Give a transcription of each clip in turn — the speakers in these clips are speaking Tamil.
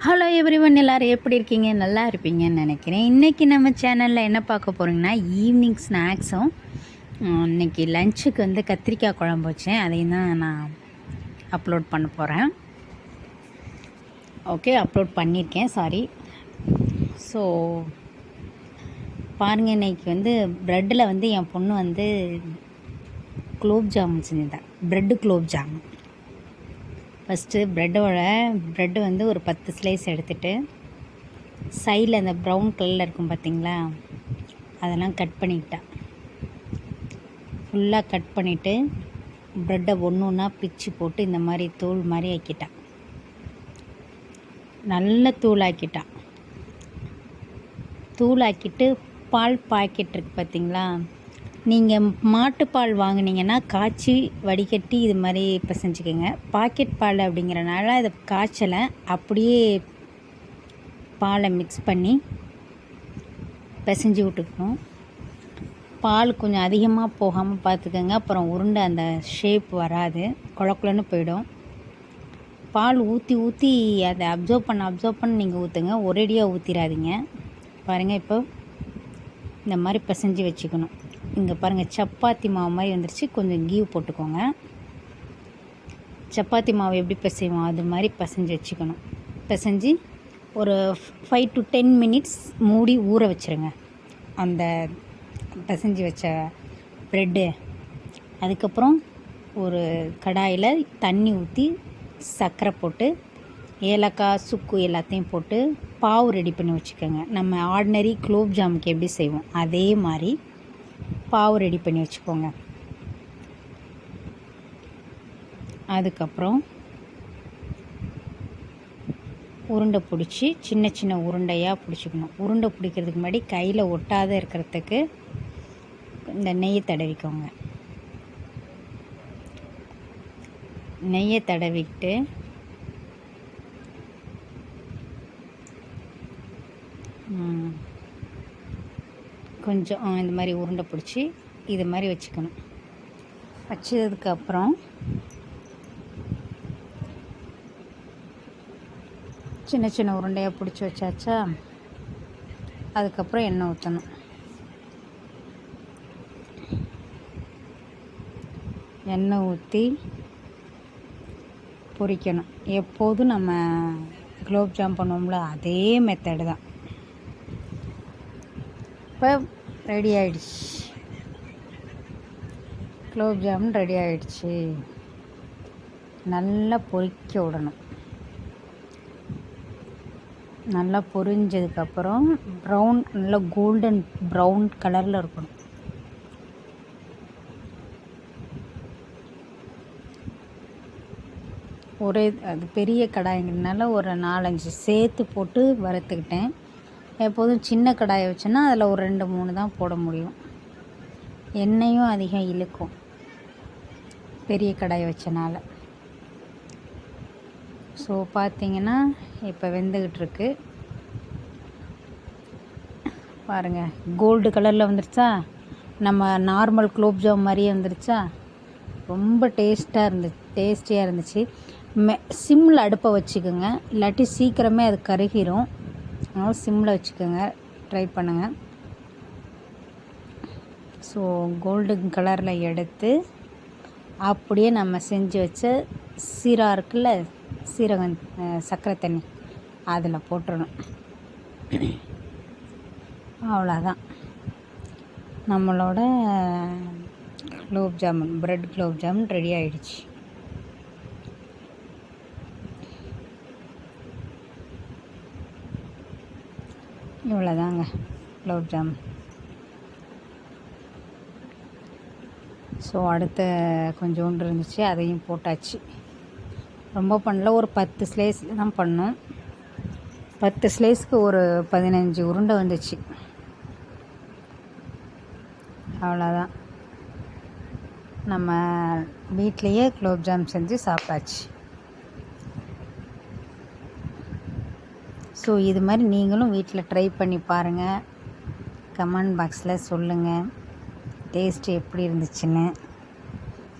ஹலோ எவ்ரிவன், எல்லோரும் எப்படி இருக்கீங்க? நல்லா இருப்பீங்கன்னு நினைக்கிறேன். இன்றைக்கி நம்ம சேனலில் என்ன பார்க்க போகிறோங்கன்னா, ஈவினிங் ஸ்நாக்ஸும் இன்றைக்கி லஞ்சுக்கு வந்து கத்திரிக்காய் குழம்பு வச்சேன். அதையும் தான் நான் அப்லோட் பண்ண போகிறேன். ஓகே, அப்லோட் பண்ணியிருக்கேன், சாரி. ஸோ பாருங்கள், இன்றைக்கி வந்து ப்ரெட்டில் வந்து என் பொண்ணு வந்து குலோப் ஜாமுன் செஞ்சுருந்தேன். Bread gulab jamun. First bread வந்து ஒரு 10 ஸ்லைஸ் எடுத்துகிட்டு சைடில் அந்த ப்ரௌன் கலரில் இருக்கும் பார்த்திங்களா, அதெல்லாம் கட் பண்ணிக்கிட்டேன். ஃபுல்லாக கட் பண்ணிவிட்டு ப்ரெட்டை ஒன்று ஒன்றா பிச்சு போட்டு இந்த மாதிரி தூள் மாதிரி ஆக்கிட்டேன். நல்ல தூளாக்கிட்டான். தூளாக்கிட்டு பால் பாக்கெட் இருக்குது பார்த்திங்களா, நீங்கள் மாட்டுப்பால் வாங்கினீங்கன்னா காய்ச்சி வடிகட்டி இது மாதிரி பிசைஞ்சிக்கோங்க. பாக்கெட் பால் அப்படிங்கிறனால அதை காய்ச்சலை அப்படியே பாலை மிக்ஸ் பண்ணி பிசைஞ்சு விட்டுக்கணும். பால் கொஞ்சம் அதிகமாக போகாமல் பார்த்துக்கோங்க, அப்புறம் உருண்டை அந்த ஷேப் வராது, குழக்குலன்னு போயிடும். பால் ஊற்றி அதை அப்சர்வ் பண்ண நீங்கள் ஊற்றுங்க, ஒரேடியாக ஊற்றிடாதீங்க. பாருங்கள், இப்போ இந்த மாதிரி பிசைஞ்சு வச்சுக்கணும். இங்கே பாருங்கள், சப்பாத்தி மாவு மாதிரி வந்துருச்சு. கொஞ்சம் கீ போட்டுக்கோங்க. சப்பாத்தி மாவு எப்படி பிசைவோம் அது மாதிரி பிசைஞ்சு வச்சுக்கணும். பிசைஞ்சு ஒரு 5 to 10 minutes மூடி ஊற வச்சுருங்க அந்த பிசைஞ்சு வச்ச ப்ரெட்டு. அதுக்கப்புறம் ஒரு கடாயில் தண்ணி ஊற்றி சர்க்கரை போட்டு ஏலக்காய் சுக்கு எல்லாத்தையும் போட்டு பாவு ரெடி பண்ணி வச்சுக்கோங்க. நம்ம ஆர்டினரி குலோப் ஜாமுக்கு எப்படி செய்வோம் அதே மாதிரி பாவு ரெடி பண்ணி வச்சுக்கோங்க. அதுக்கப்புறம் உருண்டை பிடிச்சி சின்ன சின்ன உருண்டையாக பிடிச்சிக்கணும். உருண்டை பிடிக்கிறதுக்கு முன்னாடி கையில் ஒட்டாத இருக்கிறதுக்கு இந்த நெய்யை தடவிக்கோங்க. நெய்யை தடவிக்கிட்டு கொஞ்சம் இந்த மாதிரி உருண்டை பிடிச்சி இது மாதிரி வச்சுக்கணும். வச்சதுக்கப்புறம் சின்ன சின்ன உருண்டையாக பிடிச்சி வச்சாச்சா, அதுக்கப்புறம் எண்ணெய் ஊற்றணும். எண்ணெய் ஊற்றி பொரிக்கணும். எப்போதும் நம்ம குலோப் ஜாம் பண்ணுவோம்ல அதே மெத்தடு தான். இப்போ ரெடி ஆகிடுச்சு, குலோப் ஜாமுன் ரெடி ஆகிடுச்சு. நல்லா பொரிக்க விடணும். நல்லா பொரிஞ்சதுக்கப்புறம் ப்ரௌன், நல்லா கோல்டன் ப்ரௌன் கலரில் இருக்கணும். ஒரே அது பெரிய கடாய்ங்கிறதுனால ஒரு 4-5 சேர்த்து போட்டு வறுத்துக்கிட்டேன். எப்போதும் சின்ன கடாயை வச்சோன்னா அதில் ஒரு 2-3 தான் போட முடியும். எண்ணெயும் அதிகம் இழுக்கும் பெரிய கடாயை வச்சனால. ஸோ பார்த்திங்கன்னா இப்போ வெந்துக்கிட்டுருக்கு. பாருங்கள், கோல்டு கலரில் வந்துருச்சா, நம்ம நார்மல் குலோப் ஜாம் மாதிரியே வந்துருச்சா. ரொம்ப டேஸ்டியாக இருந்துச்சு. சிம்மில் அடுப்பை வச்சுக்கோங்க, இல்லாட்டி சீக்கிரமே அது கருகிரும். அதனால் சிம்மில் வச்சுக்கோங்க, ட்ரை பண்ணுங்கள். ஸோ கோல்டன் கலரில் எடுத்து அப்படியே நம்ம செஞ்சு வச்ச சீரா இருக்குல்ல, சீரகம் சர்க்கரை தண்ணி அதில் போட்டுடணும். அவ்வளோதான், நம்மளோட குலோப் ஜாமுன், ப்ரெட் குலோப் ஜாமுன் ரெடி ஆகிடுச்சு. இவ்வளோதாங்க குலோப் ஜாமுன். ஸோ அடுத்த கொஞ்சோண்டு இருந்துச்சு, அதையும் போட்டாச்சு. ரொம்ப பண்ணல, ஒரு 10 ஸ்லைஸ் தான் பண்ணோம். 10 ஸ்லைஸ்க்கு ஒரு 15 உருண்டை வந்துச்சு. அவ்வளோதான், நம்ம வீட்லேயே குலோப் ஜாம் செஞ்சு சாப்பிட்டாச்சு. ஸோ இது மாதிரி நீங்களும் வீட்டில் ட்ரை பண்ணி பாருங்கள். கமெண்ட் பாக்ஸில் சொல்லுங்கள் டேஸ்ட்டு எப்படி இருந்துச்சுன்னு.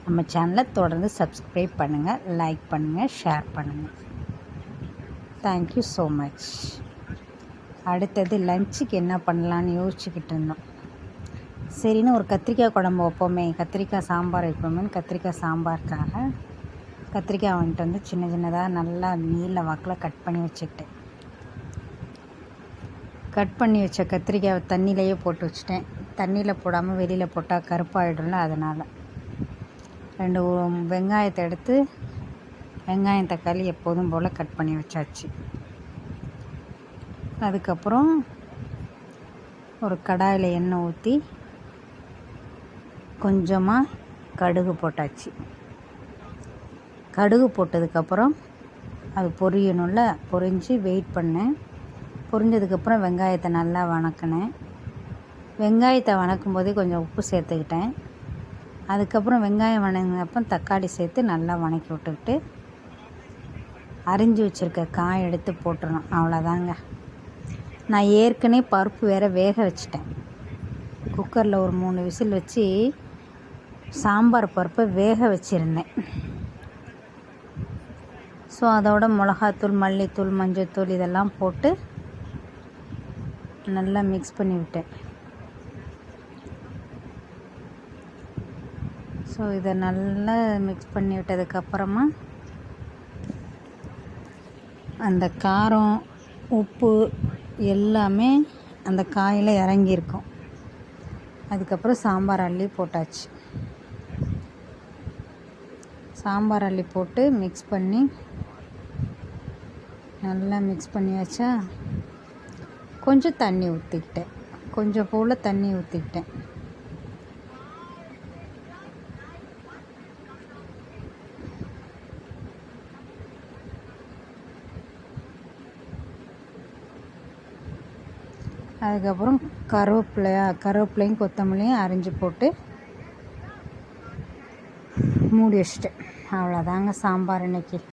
நம்ம சேனலை தொடர்ந்து சப்ஸ்கிரைப் பண்ணுங்கள், லைக் பண்ணுங்கள், ஷேர் பண்ணுங்கள். Thank you so much. அடுத்தது லஞ்சுக்கு என்ன பண்ணலான்னு யோசிச்சுக்கிட்டு இருந்தோம். சரின்னு ஒரு கத்திரிக்காய் குழம்பு வைப்போமே, கத்திரிக்காய் சாம்பார் வைப்போமேன்னு கத்திரிக்காய் சாம்பாருக்காக கத்திரிக்காய் வாங்கிட்டு வந்து சின்ன சின்னதாக நல்லா நீல வாக்கில் கட் பண்ணி வச்சுக்கிட்டேன். கட் பண்ணி வச்ச கத்திரிக்காயை தண்ணியிலையே போட்டு வச்சுட்டேன். தண்ணியில் போடாமல் வெளியில் போட்டால் கருப்பாயிடும்ல, அதனால் 2 வெங்காயத்தை எடுத்து வெங்காயம் தக்காளி எப்போதும் போல் கட் பண்ணி வச்சாச்சு. அதுக்கப்புறம் ஒரு கடாயில் எண்ணெய் ஊற்றி கொஞ்சமாக கடுகு போட்டாச்சு. கடுகு போட்டதுக்கப்புறம் அது பொரியணும்ல, பொரிஞ்சு வெயிட் பண்ணேன். பொரிஞ்சதுக்கப்புறம் வெங்காயத்தை நல்லா வணக்கினேன். வெங்காயத்தை வணக்கும் போதே கொஞ்சம் உப்பு சேர்த்துக்கிட்டேன். அதுக்கப்புறம் வெங்காயம் வணங்கினப்போ தக்காளி சேர்த்து நல்லா வணக்கி விட்டுக்கிட்டு அரிஞ்சு வச்சுருக்க காய் எடுத்து போட்டுடணும். அவ்வளோதாங்க. நான் ஏற்கனவே பருப்பு வேறு வேக வச்சுட்டேன். குக்கரில் ஒரு 3 விசில் வச்சு சாம்பார் பருப்பை வேக வச்சுருந்தேன். ஸோ அதோட மிளகாத்தூள், மல்லித்தூள், மஞ்சள்தூள் இதெல்லாம் போட்டு நல்லா மிக்ஸ் பண்ணி விட்டேன். ஸோ இதை நல்லா மிக்ஸ் பண்ணி விட்டதுக்கப்புறமா அந்த காரம், உப்பு எல்லாமே அந்த காயில் இறங்கியிருக்கும். அதுக்கப்புறம் சாம்பார் அள்ளி போட்டாச்சு. சாம்பார் அள்ளி போட்டு மிக்ஸ் பண்ணி நல்லா மிக்ஸ் பண்ணியாச்சா, கொஞ்சம் தண்ணி ஊற்றிக்கிட்டேன். கொஞ்சம் போல் தண்ணி ஊற்றிக்கிட்டேன். அதுக்கப்புறம் கருவேப்பிலையும் கொத்தமல்லியும் அரிஞ்சு போட்டு மூடி வச்சிட்டேன். அவ்வளோதாங்க சாம்பார் இன்னைக்கு.